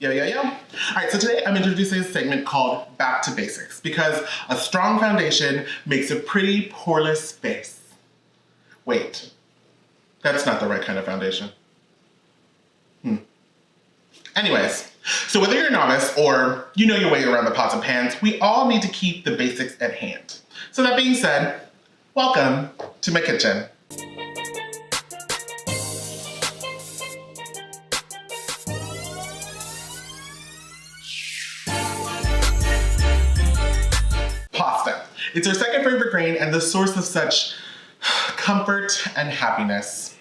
Yo. All right, so today I'm introducing a segment called Back to Basics because a strong foundation makes a pretty poreless face. Wait, that's not the right kind of foundation. Anyways, so whether you're a novice or you know your way around the pots and pans, we all need to keep the basics at hand. So that being said, welcome to my kitchen. Pasta. It's our second favorite grain and the source of such comfort and happiness.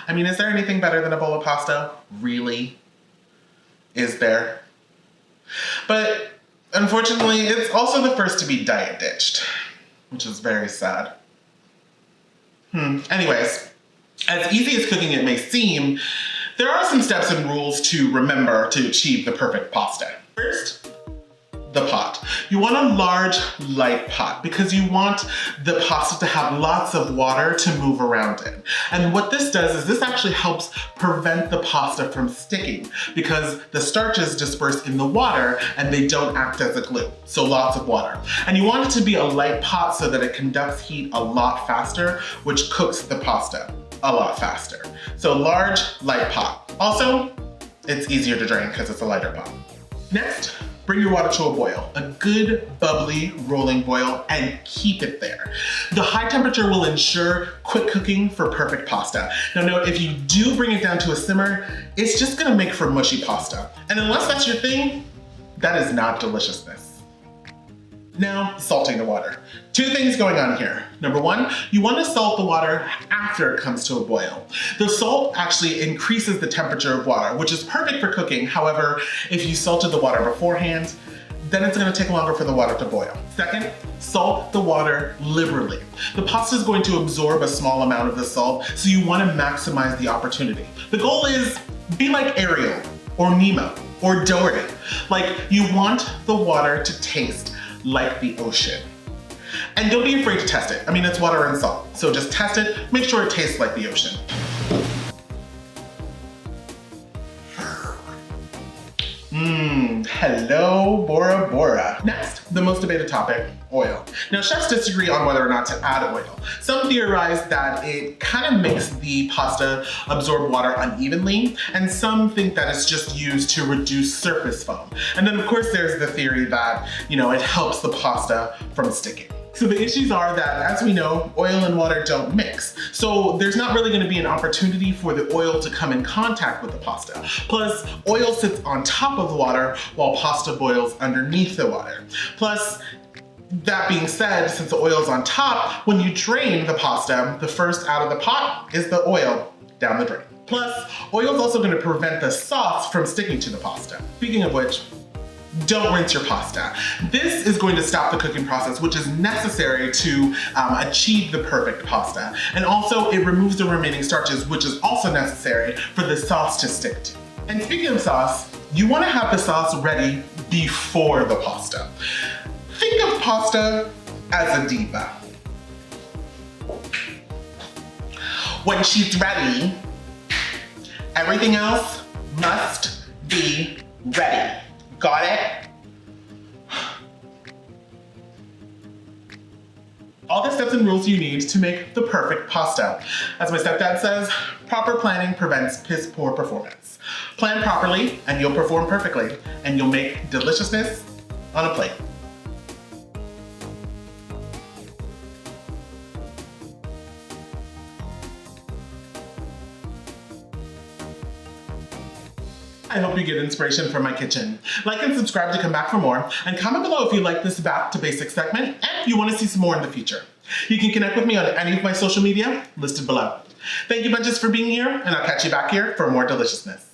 I mean, is there anything better than a bowl of pasta? Really? Is there? But unfortunately, it's also the first to be diet ditched, which is very sad. Anyways, as easy as cooking it may seem, there are some steps and rules to remember to achieve the perfect pasta. First, the pot. You want a large, light pot because you want the pasta to have lots of water to move around in. And what this does is this actually helps prevent the pasta from sticking because the starches disperse in the water and they don't act as a glue. So lots of water. And you want it to be a light pot so that it conducts heat a lot faster, which cooks the pasta a lot faster. So large, light pot. Also, it's easier to drain because it's a lighter pot. Next, bring your water to a boil, a good bubbly rolling boil, and keep it there. The high temperature will ensure quick cooking for perfect pasta. Now note, if you do bring it down to a simmer, it's just gonna make for mushy pasta. And unless that's your thing, that is not deliciousness. Now, salting the water. Two things going on here. Number one, you want to salt the water after it comes to a boil. The salt actually increases the temperature of water, which is perfect for cooking. However, if you salted the water beforehand, then it's going to take longer for the water to boil. Second, salt the water liberally. The pasta is going to absorb a small amount of the salt, so you want to maximize the opportunity. The goal is be like Ariel or Nemo or Dory. Like, you want the water to taste like the ocean. And don't be afraid to test it. I mean, it's water and salt. So just test it, make sure it tastes like the ocean. Hello, Bora Bora. Next, the most debated topic, oil. Now, chefs disagree on whether or not to add oil. Some theorize that it kind of makes the pasta absorb water unevenly, and some think that it's just used to reduce surface foam. And then of course there's the theory that, it helps the pasta from sticking. So the issues are that, as we know, oil and water don't mix. So there's not really going to be an opportunity for the oil to come in contact with the pasta. Plus, oil sits on top of the water while pasta boils underneath the water. Plus, that being said, since the oil's on top, when you drain the pasta, the first out of the pot is the oil down the drain. Plus, oil is also going to prevent the sauce from sticking to the pasta. Speaking of which, don't rinse your pasta. This is going to stop the cooking process, which is necessary to achieve the perfect pasta. And also, it removes the remaining starches, which is also necessary for the sauce to stick to. And speaking of sauce, you want to have the sauce ready before the pasta. Think of pasta as a diva. When she's ready, everything else must be ready. Got it? All the steps and rules you need to make the perfect pasta. As my stepdad says, proper planning prevents piss poor performance. Plan properly and you'll perform perfectly, and you'll make deliciousness on a plate. I hope you get inspiration from my kitchen. Like and subscribe to come back for more, and comment below if you like this Back to Basics segment and if you want to see some more in the future. You can connect with me on any of my social media listed below. Thank you bunches for being here, and I'll catch you back here for more deliciousness.